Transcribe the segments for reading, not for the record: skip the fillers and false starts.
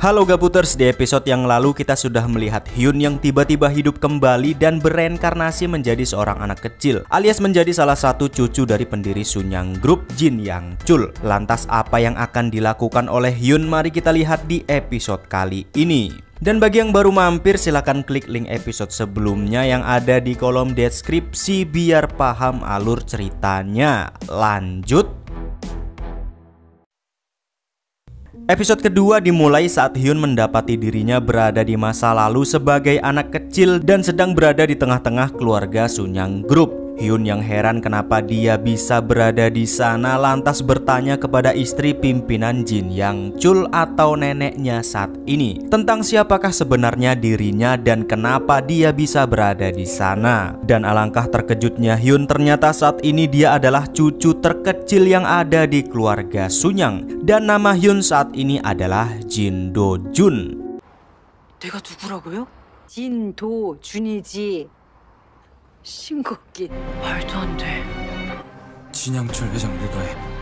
Halo Gaputers, di episode yang lalu kita sudah melihat Hyun yang tiba-tiba hidup kembali dan bereinkarnasi menjadi seorang anak kecil, alias menjadi salah satu cucu dari pendiri Sunyang Group, Jin Yang Chul. Lantas apa yang akan dilakukan oleh Hyun? Mari kita lihat di episode kali ini. Dan bagi yang baru mampir, silahkan klik link episode sebelumnya yang ada di kolom deskripsi biar paham alur ceritanya. Lanjut. Episode kedua dimulai saat Hyun mendapati dirinya berada di masa lalu sebagai anak kecil dan sedang berada di tengah-tengah keluarga Sunyang Group. Hyun yang heran kenapa dia bisa berada di sana, lantas bertanya kepada istri pimpinan Jin Yang Chul atau neneknya saat ini tentang siapakah sebenarnya dirinya dan kenapa dia bisa berada di sana. Dan alangkah terkejutnya Hyun, ternyata saat ini dia adalah cucu terkecil yang ada di keluarga Sunyang, dan nama Hyun saat ini adalah Jin Do Jun. 내가 누구라고요? 진도준이지. 싱겁긴 말도 안 돼. 진양철 회장 일가에.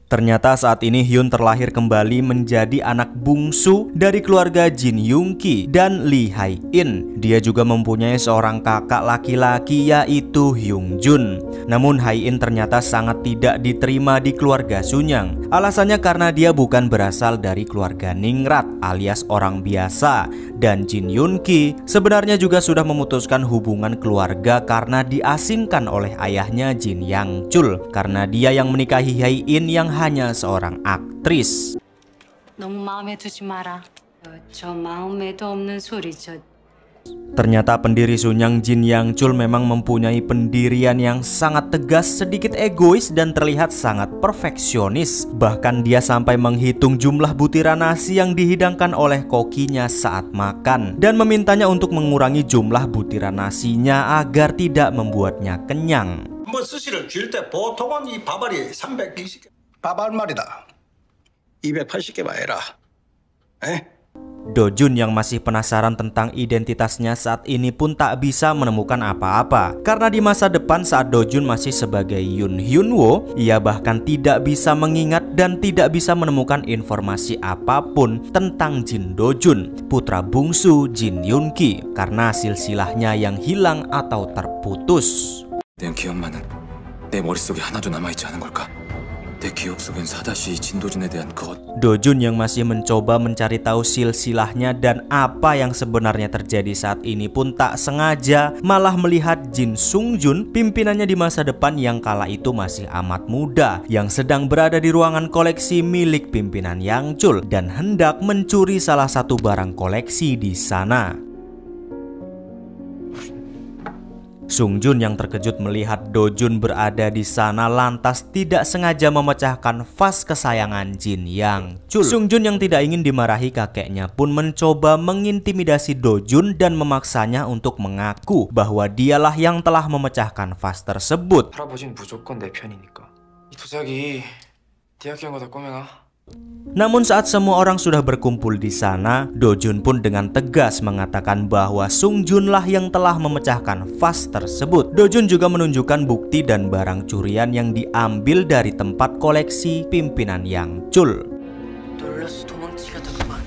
Ternyata saat ini Hyun terlahir kembali menjadi anak bungsu dari keluarga Jin Young Ki dan Lee Hai In. Dia juga mempunyai seorang kakak laki-laki yaitu Hyung Jun. Namun Hai In ternyata sangat tidak diterima di keluarga Sunyang. Alasannya karena dia bukan berasal dari keluarga ningrat alias orang biasa. Dan Jin Young Ki sebenarnya juga sudah memutuskan hubungan keluarga karena diasingkan oleh ayahnya Jin Yang Chul, karena dia yang menikahi Hai In yang hanya seorang aktris. 너무 마음에 두지 마라. 저 마음에도 없는 소리 저. Ternyata pendiri Sunyang, Jin Yang Chul, memang mempunyai pendirian yang sangat tegas, sedikit egois dan terlihat sangat perfeksionis. Bahkan dia sampai menghitung jumlah butiran nasi yang dihidangkan oleh kokinya saat makan dan memintanya untuk mengurangi jumlah butiran nasinya agar tidak membuatnya kenyang. 뭐 스시를 줄 때 보통은 이 밥알이 320개. 밥알 말이다. 280개만 해라. Do Jun yang masih penasaran tentang identitasnya saat ini pun tak bisa menemukan apa-apa. Karena di masa depan saat Do Jun masih sebagai Yoon Hyun Wo, ia bahkan tidak bisa mengingat dan tidak bisa menemukan informasi apapun tentang Jin Do Jun, putra bungsu Jin Young Ki, karena silsilahnya yang hilang atau terputus. 내 기억만은 내 머릿속에 하나도 남아있지 않은 걸까? 내 기억 속엔 사다시 진도준에 대한 그것. Do Jun yang masih mencoba mencari tahu silsilahnya dan apa yang sebenarnya terjadi saat ini pun tak sengaja malah melihat Jin Sung Jun, pimpinannya di masa depan yang kala itu masih amat muda, yang sedang berada di ruangan koleksi milik pimpinan Yang Chul dan hendak mencuri salah satu barang koleksi di sana. Sung Jun yang terkejut melihat Do Jun berada di sana lantas tidak sengaja memecahkan vas kesayangan Jin Yang Chul. Sung Jun yang tidak ingin dimarahi kakeknya pun mencoba mengintimidasi Do Jun dan memaksanya untuk mengaku bahwa dialah yang telah memecahkan vas tersebut. 할아버지는 무조건 내 편이니까. 이 도자기 대학교 다 꼬맹아. Namun saat semua orang sudah berkumpul di sana, Do Jun pun dengan tegas mengatakan bahwa Sung Jun lah yang telah memecahkan vas tersebut. Do Jun juga menunjukkan bukti dan barang curian yang diambil dari tempat koleksi pimpinan Yang Chul. 놀라서 도망치려다 그만.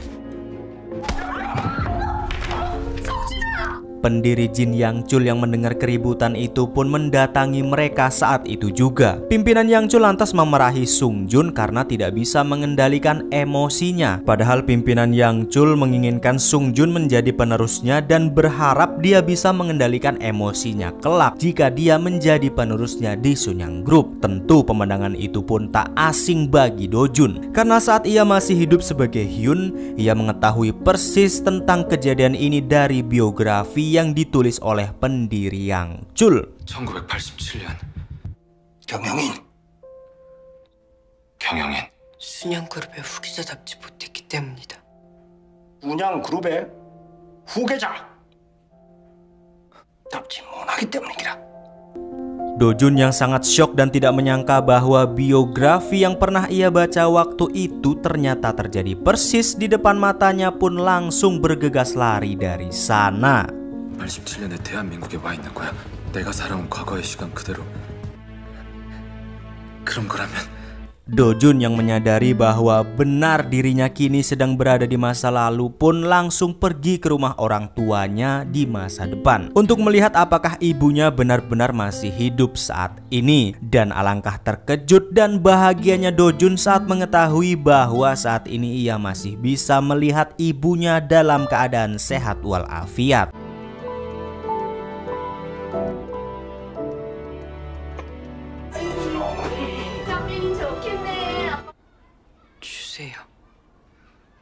Pendiri Jin Yang Chul yang mendengar keributan itu pun mendatangi mereka saat itu juga. Pimpinan Yang Chul lantas memarahi Sung Jun karena tidak bisa mengendalikan emosinya. Padahal pimpinan Yang Chul menginginkan Sung Jun menjadi penerusnya dan berharap dia bisa mengendalikan emosinya kelak jika dia menjadi penerusnya di Sunyang Group. Tentu pemandangan itu pun tak asing bagi Do Jun, karena saat ia masih hidup sebagai Hyun, ia mengetahui persis tentang kejadian ini dari biografi yang ditulis oleh pendiri Yang Chul. 1987년 경영인. 순양그룹의 후계자답지 못했기 때문이다. 운양그룹의 후계자. 답지 못하기 때문이라. Do Jun yang sangat syok dan tidak menyangka bahwa biografi yang pernah ia baca waktu itu ternyata terjadi persis di depan matanya pun langsung bergegas lari dari sana. 87년에 대한민국에 와 있는 거야. 내가 살아온 과거의 시간 그대로. 그런 거라면 Dojun yang menyadari bahwa benar dirinya kini sedang berada di masa lalu pun langsung pergi ke rumah orang tuanya di masa depan untuk melihat apakah ibunya benar-benar masih hidup saat ini. Dan alangkah terkejut dan bahagianya Dojun saat mengetahui bahwa saat ini ia masih bisa melihat ibunya dalam keadaan sehat walafiat.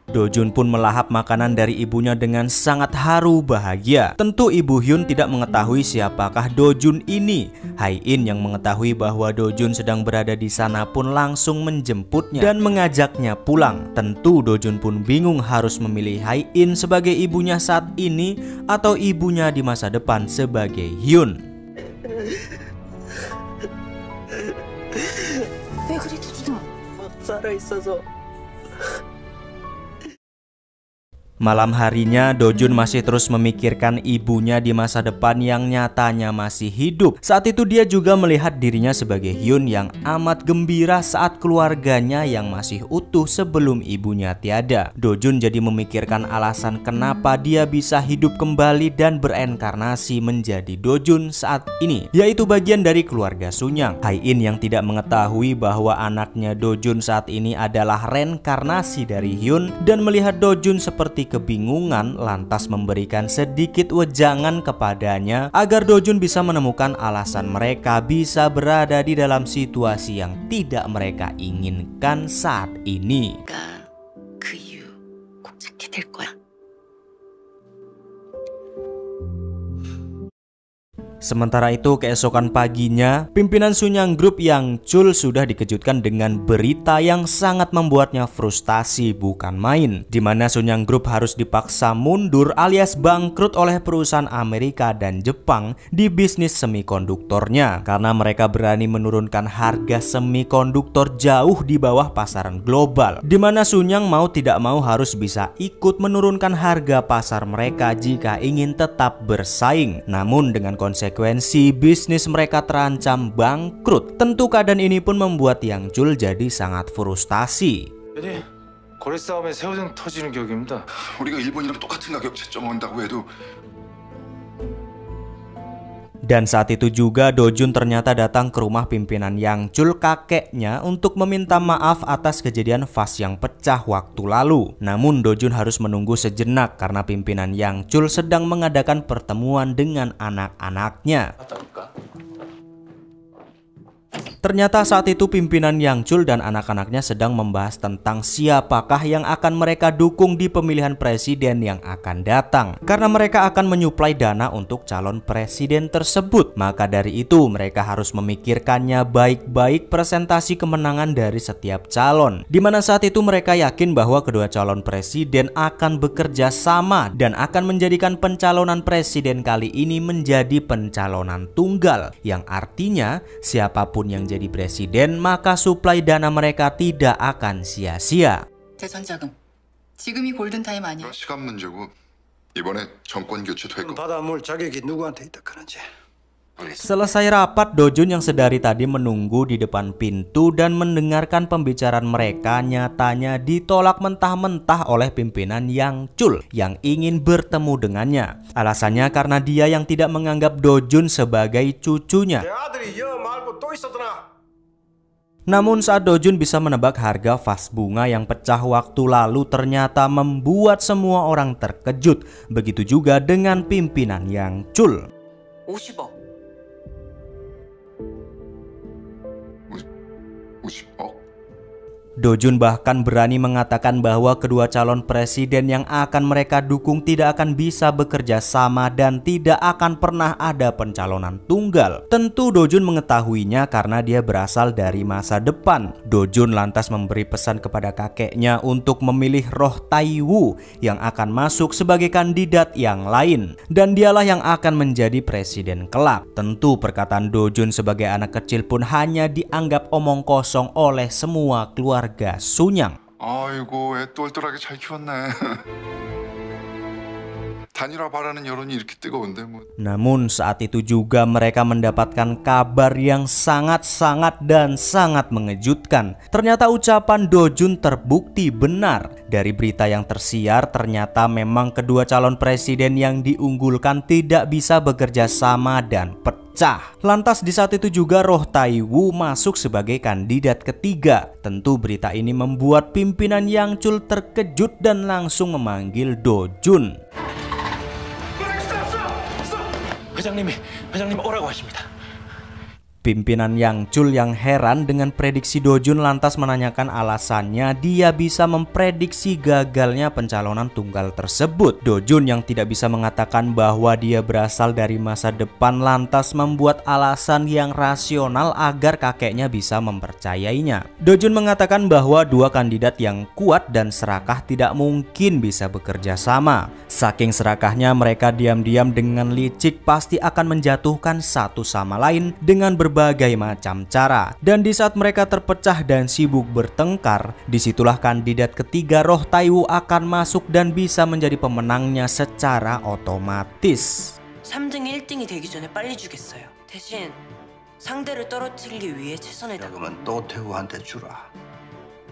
Dojun pun melahap makanan dari ibunya dengan sangat haru bahagia. Tentu Ibu Hyun tidak mengetahui siapakah Dojun ini. Hae-in yang mengetahui bahwa Dojun sedang berada di sana pun langsung menjemputnya dan mengajaknya pulang. Tentu Dojun pun bingung harus memilih Hae-in sebagai ibunya saat ini atau ibunya di masa depan sebagai Hyun. Malam harinya Dojun masih terus memikirkan ibunya di masa depan yang nyatanya masih hidup. Saat itu dia juga melihat dirinya sebagai Hyun yang amat gembira saat keluarganya yang masih utuh sebelum ibunya tiada. Dojun jadi memikirkan alasan kenapa dia bisa hidup kembali dan berenkarnasi menjadi Dojun saat ini, yaitu bagian dari keluarga Sunyang. Hae-in yang tidak mengetahui bahwa anaknya Dojun saat ini adalah reinkarnasi dari Hyun dan melihat Dojun seperti kebingungan lantas memberikan sedikit wejangan kepadanya agar Dojun bisa menemukan alasan mereka bisa berada di dalam situasi yang tidak mereka inginkan saat ini. Sementara itu keesokan paginya, pimpinan Sunyang Group yang Chul sudah dikejutkan dengan berita yang sangat membuatnya frustasi bukan main, di mana Sunyang Group harus dipaksa mundur alias bangkrut oleh perusahaan Amerika dan Jepang di bisnis semikonduktornya karena mereka berani menurunkan harga semikonduktor jauh di bawah pasaran global, di mana Sunyang mau tidak mau harus bisa ikut menurunkan harga pasar mereka jika ingin tetap bersaing. Namun dengan konsekuensi bisnis mereka terancam bangkrut. Tentu keadaan ini pun membuat Yang Chul jadi sangat frustasi. jadi 거래 싸움에 새우등 터지는 격입니다. 우리가 일본이랑 똑같은 가격 책정한다고 해도. Dan saat itu juga Dojun ternyata datang ke rumah pimpinan Yang Chul kakeknya untuk meminta maaf atas kejadian vas yang pecah waktu lalu. Namun Dojun harus menunggu sejenak karena pimpinan Yang Chul sedang mengadakan pertemuan dengan anak-anaknya. Ternyata saat itu pimpinan Yang Chul dan anak-anaknya sedang membahas tentang siapakah yang akan mereka dukung di pemilihan presiden yang akan datang. Karena mereka akan menyuplai dana untuk calon presiden tersebut. Maka dari itu mereka harus memikirkannya baik-baik presentasi kemenangan dari setiap calon. Dimana saat itu mereka yakin bahwa kedua calon presiden akan bekerja sama dan akan menjadikan pencalonan presiden kali ini menjadi pencalonan tunggal. Yang artinya siapapun yang jadi presiden maka suplai dana mereka tidak akan sia-sia. 재선자금. 지금이 골든타임 아니야? 시간 문제고 이번에 정권 교체 될 거. 받아물 자격이 누구한테 있다 그런지. Selesai rapat, Dojun yang sedari tadi menunggu di depan pintu dan mendengarkan pembicaraan mereka nyatanya ditolak mentah-mentah oleh pimpinan Yang Chul yang ingin bertemu dengannya. Alasannya karena dia yang tidak menganggap Dojun sebagai cucunya. Namun saat Dojun bisa menebak harga vas bunga yang pecah waktu lalu ternyata membuat semua orang terkejut. Begitu juga dengan pimpinan Yang Chul. 50억. 50억? Dojun bahkan berani mengatakan bahwa kedua calon presiden yang akan mereka dukung tidak akan bisa bekerja sama dan tidak akan pernah ada pencalonan tunggal. Tentu Dojun mengetahuinya karena dia berasal dari masa depan. Dojun lantas memberi pesan kepada kakeknya untuk memilih roh Taiwu yang akan masuk sebagai kandidat yang lain. Dan dialah yang akan menjadi presiden kelak. Tentu perkataan Dojun sebagai anak kecil pun hanya dianggap omong kosong oleh semua keluarga Sunyang. 아이고 애 똘똘하게 잘 키웠네. 단일화 바라는 여론이 이렇게 뜨거운데 뭐. Namun saat itu juga mereka mendapatkan kabar yang sangat dan sangat mengejutkan. Ternyata ucapan Do Jun terbukti benar. Dari berita yang tersiar, ternyata memang kedua calon presiden yang diunggulkan tidak bisa bekerja sama dan pecah. Lantas di saat itu juga Roh Tai-woo masuk sebagai kandidat ketiga. Tentu berita ini membuat pimpinan Yang Chul terkejut dan langsung memanggil Do Jun. 회장님이 오라고 하십니다. Pimpinan Yang Chul yang heran dengan prediksi Do Jun lantas menanyakan alasannya dia bisa memprediksi gagalnya pencalonan tunggal tersebut. Do Jun yang tidak bisa mengatakan bahwa dia berasal dari masa depan lantas membuat alasan yang rasional agar kakeknya bisa mempercayainya. Do Jun mengatakan bahwa dua kandidat yang kuat dan serakah tidak mungkin bisa bekerja sama. Saking serakahnya mereka diam-diam dengan licik pasti akan menjatuhkan satu sama lain dengan berbagai macam cara. Dan di saat mereka terpecah dan sibuk bertengkar, disitulah kandidat ketiga Roh Tai-woo akan masuk dan bisa menjadi pemenangnya secara otomatis. 3등 1등이 되기 전에 빨리 주겠어요. 대신 상대를 떨어뜨리기 위해 최선을 다. 그러면 또 태우한테 주라.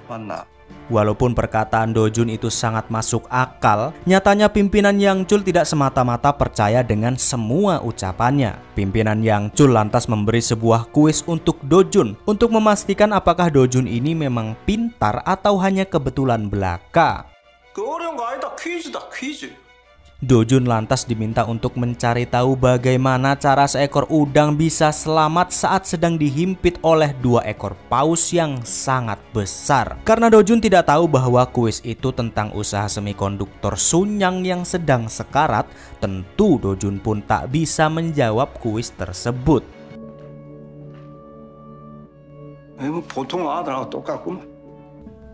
맞나? Walaupun perkataan Do Jun itu sangat masuk akal, nyatanya pimpinan Yang Chul tidak semata-mata percaya dengan semua ucapannya. Pimpinan Yang Chul lantas memberi sebuah kuis untuk Do Jun untuk memastikan apakah Do Jun ini memang pintar atau hanya kebetulan belaka. 그 어려운 거 아니다. 퀴즈다, 퀴즈. Do Jun lantas diminta untuk mencari tahu bagaimana cara seekor udang bisa selamat saat sedang dihimpit oleh dua ekor paus yang sangat besar. Karena Do Jun tidak tahu bahwa kuis itu tentang usaha semikonduktor Sunyang yang sedang sekarat, tentu Do Jun pun tak bisa menjawab kuis tersebut. 뭐 보통 아들하고 똑같구만.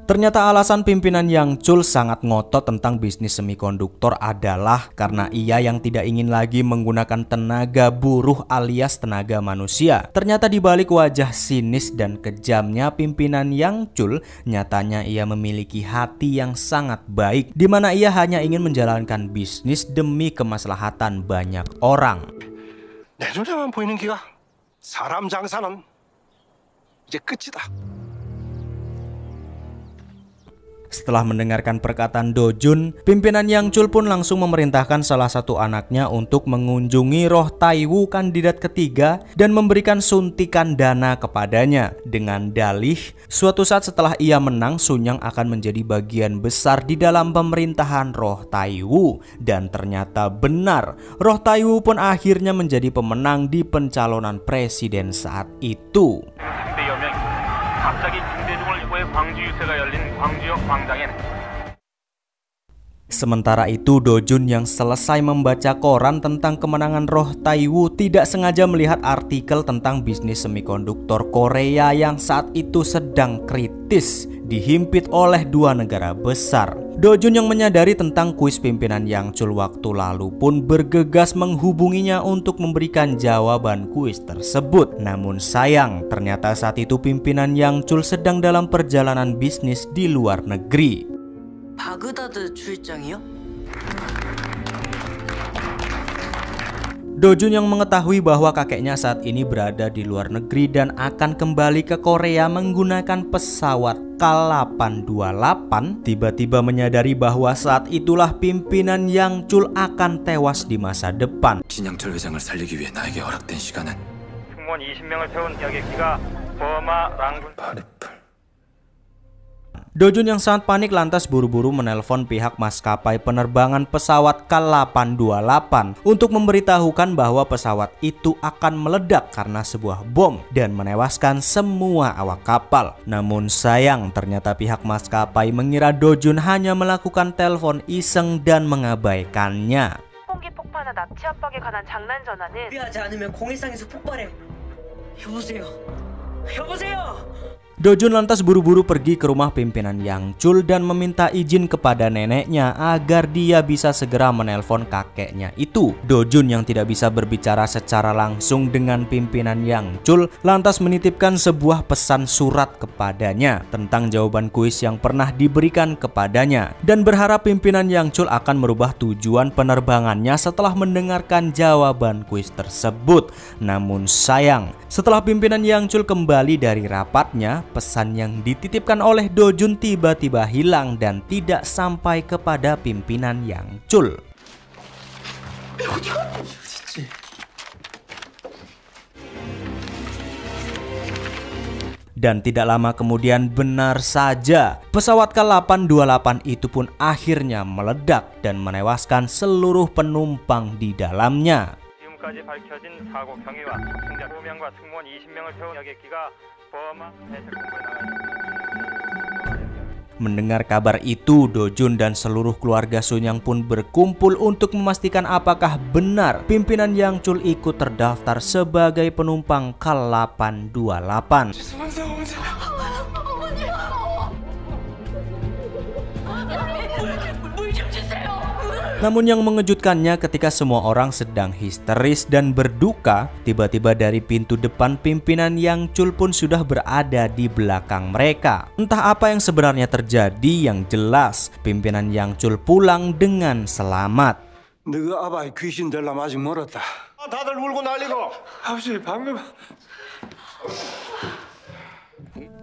Ternyata alasan pimpinan Yang Chul sangat ngotot tentang bisnis semikonduktor adalah karena ia yang tidak ingin lagi menggunakan tenaga buruh alias tenaga manusia. Ternyata di balik wajah sinis dan kejamnya pimpinan Yang Chul, nyatanya ia memiliki hati yang sangat baik, di mana ia hanya ingin menjalankan bisnis demi kemaslahatan banyak orang. 내 눈에만 보이는 기가 사람 장사는 이제 끝이다. Setelah mendengarkan perkataan Do Jun, pimpinan Yang Chul pun langsung memerintahkan salah satu anaknya untuk mengunjungi Roh Tai-woo kandidat ketiga dan memberikan suntikan dana kepadanya dengan dalih suatu saat setelah ia menang, Sunyang akan menjadi bagian besar di dalam pemerintahan Roh Tai-woo. Dan ternyata benar, Roh Tai-woo pun akhirnya menjadi pemenang di pencalonan presiden saat itu. Sementara itu Do Jun yang selesai membaca koran tentang kemenangan Roh Tai-woo tidak sengaja melihat artikel tentang bisnis semikonduktor Korea yang saat itu sedang kritis dihimpit oleh dua negara besar. Do Jun yang menyadari tentang kuis pimpinan Yang Chul waktu lalu pun bergegas menghubunginya untuk memberikan jawaban kuis tersebut. Namun sayang, ternyata saat itu pimpinan Yang Chul sedang dalam perjalanan bisnis di luar negeri. 바그다드 출장이요? Do Jun yang mengetahui bahwa kakeknya saat ini berada di luar negeri dan akan kembali ke Korea menggunakan pesawat K-828, tiba-tiba menyadari bahwa saat itulah pimpinan Yang Chul akan tewas di masa depan. 진양철 회장을 살리기 위해 나에게 허락된 시간은 승무원 20명을 태운 여객기가 버마 랑군 Do Jun yang sangat panik lantas buru-buru menelpon pihak maskapai penerbangan pesawat K-828 untuk memberitahukan bahwa pesawat itu akan meledak karena sebuah bom dan menewaskan semua awak kapal. Namun sayang, ternyata pihak maskapai mengira Do Jun hanya melakukan telepon iseng dan mengabaikannya. 폭기 폭파나 납치 압박에 관한 장난 전화는 준비하지 않으면 공해상에서 폭발해. 여보세요. 여보세요. Dojun lantas buru-buru pergi ke rumah pimpinan Yang Chul dan meminta izin kepada neneknya agar dia bisa segera menelpon kakeknya itu. Dojun yang tidak bisa berbicara secara langsung dengan pimpinan Yang Chul lantas menitipkan sebuah pesan surat kepadanya tentang jawaban kuis yang pernah diberikan kepadanya dan berharap pimpinan Yang Chul akan merubah tujuan penerbangannya setelah mendengarkan jawaban kuis tersebut. Namun sayang, setelah pimpinan Yang Chul kembali dari rapatnya, pesan yang dititipkan oleh Dojun tiba-tiba hilang dan tidak sampai kepada pimpinan Yang Chul. Dan tidak lama kemudian benar saja pesawat K-828 itu pun akhirnya meledak dan menewaskan seluruh penumpang di dalamnya. 지금까지 밝혀진 사고 경위와 승자 2명과 승무원 20명을 태운 여객기가 버마 해적 공부에 나가 있습니다. Mendengar kabar itu, Dojun dan seluruh keluarga Sunyang pun berkumpul untuk memastikan apakah benar pimpinan Yang Chul ikut terdaftar sebagai penumpang K-828. Namun yang mengejutkannya ketika semua orang sedang histeris dan berduka, tiba-tiba dari pintu depan pimpinan Yang Chul pun sudah berada di belakang mereka. Entah apa yang sebenarnya terjadi, yang jelas pimpinan Yang Chul pulang dengan selamat. 너가 아바의 귀신 될람 아직 멀었다. 다들 울고 난리고. 아버지 방금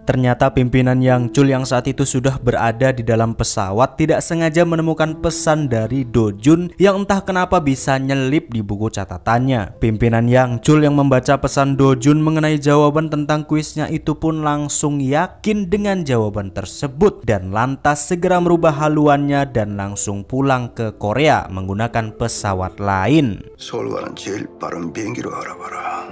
Ternyata pimpinan Yang Chul yang saat itu sudah berada di dalam pesawat tidak sengaja menemukan pesan dari Dojun yang entah kenapa bisa nyelip di buku catatannya. Pimpinan Yang Chul yang membaca pesan Dojun mengenai jawaban tentang kuisnya itu pun langsung yakin dengan jawaban tersebut dan lantas segera merubah haluannya dan langsung pulang ke Korea menggunakan pesawat lain. 서울 가는 제일 빠른 비행기로 알아봐라.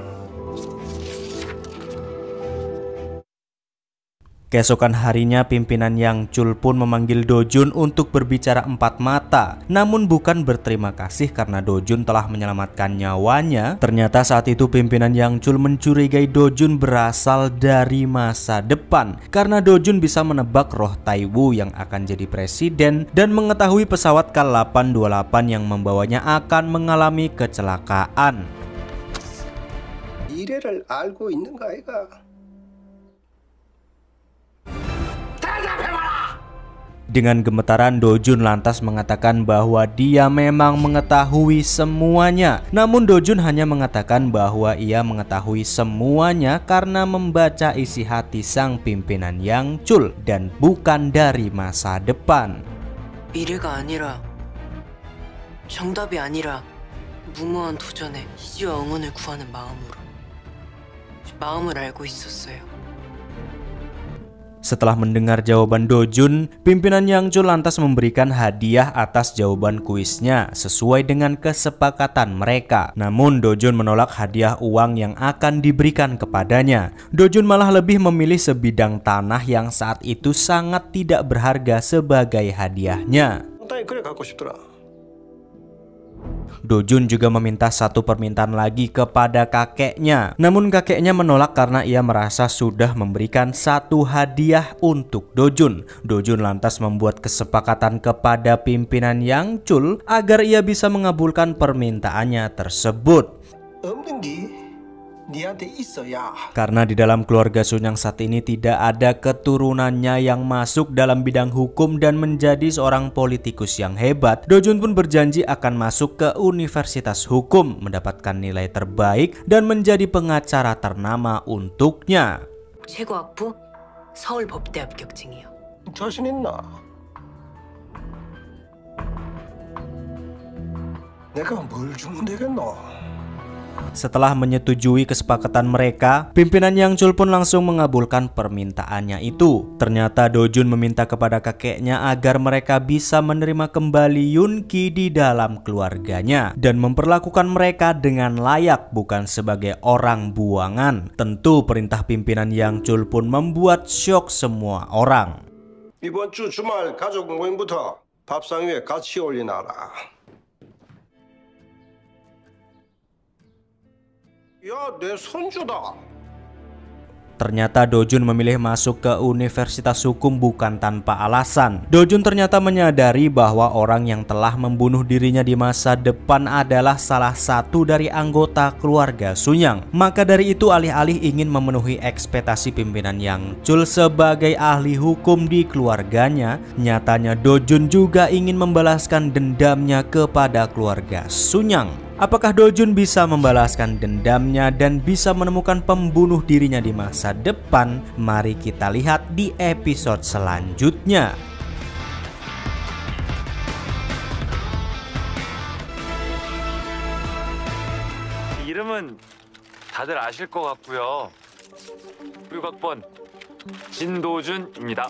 Keesokan harinya pimpinan Yang Chul pun memanggil Dojun untuk berbicara empat mata. Namun bukan berterima kasih karena Dojun telah menyelamatkan nyawanya. Ternyata saat itu pimpinan Yang Chul mencurigai Dojun berasal dari masa depan karena Dojun bisa menebak roh Taiwu yang akan jadi presiden dan mengetahui pesawat K-828 yang membawanya akan mengalami kecelakaan. 미래를 알고 있는 거 아이가? Dengan gemetaran Dojun lantas mengatakan bahwa dia memang mengetahui semuanya. Namun Dojun hanya mengatakan bahwa ia mengetahui semuanya karena membaca isi hati sang pimpinan Yang Chul dan bukan dari masa depan. 미래가 아니라 정답이 아니라 무모한 도전에 희지와 응원을 구하는 마음을 알고 있었어요. Setelah mendengar jawaban Dojun, pimpinan Yang Chul lantas memberikan hadiah atas jawaban kuisnya sesuai dengan kesepakatan mereka. Namun Dojun menolak hadiah uang yang akan diberikan kepadanya. Dojun malah lebih memilih sebidang tanah yang saat itu sangat tidak berharga sebagai hadiahnya. 그래 갖고 싶더라. Dojun juga meminta satu permintaan lagi kepada kakeknya. Namun kakeknya menolak karena ia merasa sudah memberikan satu hadiah untuk Dojun. Dojun lantas membuat kesepakatan kepada pimpinan Yang Chul agar ia bisa mengabulkan permintaannya tersebut. Karena di dalam keluarga Sunyang saat ini tidak ada keturunannya yang masuk dalam bidang hukum dan menjadi seorang politikus yang hebat, Dojun pun berjanji akan masuk ke Universitas Hukum, mendapatkan nilai terbaik dan menjadi pengacara ternama untuknya. 최고 학부 서울 법대 합격증이요. 자신 있나? 내가 뭘 주면 되겠노? Setelah menyetujui kesepakatan mereka, pimpinan Yang Chul pun langsung mengabulkan permintaannya itu. Ternyata Dojun meminta kepada kakeknya agar mereka bisa menerima kembali Yunki di dalam keluarganya dan memperlakukan mereka dengan layak, bukan sebagai orang buangan. Tentu perintah pimpinan Yang Chul pun membuat syok semua orang. 이번 주 주말 가족 모임부터 밥상 위에 같이 올리나라. 야, 내 손주다. Ternyata Dojun memilih masuk ke Universitas Hukum bukan tanpa alasan. Dojun ternyata menyadari bahwa orang yang telah membunuh dirinya di masa depan adalah salah satu dari anggota keluarga Sunyang. Maka dari itu alih-alih ingin memenuhi ekspektasi pimpinan Yang Chul sebagai ahli hukum di keluarganya, nyatanya Dojun juga ingin membalaskan dendamnya kepada keluarga Sunyang. Apakah Dojun bisa membalaskan dendamnya dan bisa menemukan pembunuh dirinya di masa depan? Mari kita lihat di episode selanjutnya. 이름은 다들 아실 것 같고요. 6학번 진도준입니다.